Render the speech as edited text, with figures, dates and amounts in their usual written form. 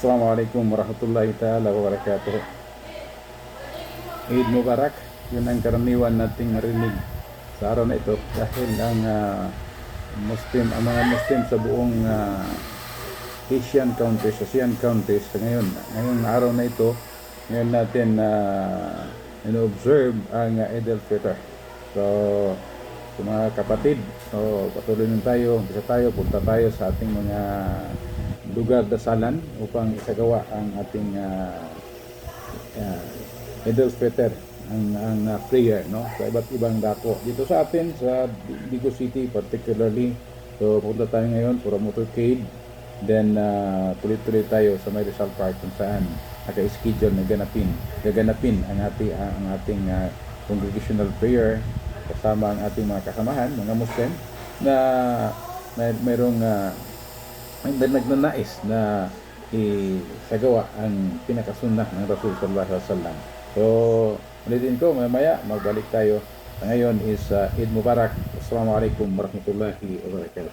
Assalamualaikum warahmatullahi ta'ala wabarakatuh. Eid Mubarak, yun ang karaniwan nating marinig sa araw na ito dahil ang ang mga Muslim sa buong Asian countries ngayong araw na ito, ngayon natin ino-observe ang Eid al-Fitr. So, sa mga kapatid, so patuloy nun tayo, punta tayo sa ating mga lugar dasalan upang isagawa ang ating Eid al-Fitr, ang prayer, no, sa iba't ibang dako dito sa atin sa Bigo City particularly. So punta tayo ngayon for a motorcade, then tuloy-tuloy tayo sa may Rizal Park kung saan naka-schedule na gaganapin ang ating congregational prayer kasama ang ating mga kasamahan, mga Muslim na mayroong nagnanais na isagawa ang pinakasunnah ng Rasul sallallahu alaihi wasallam. So, ulitin ko, mamaya magbalik tayo. Ngayon is Eid Mubarak. Assalamualaikum warahmatullahi wabarakatuh.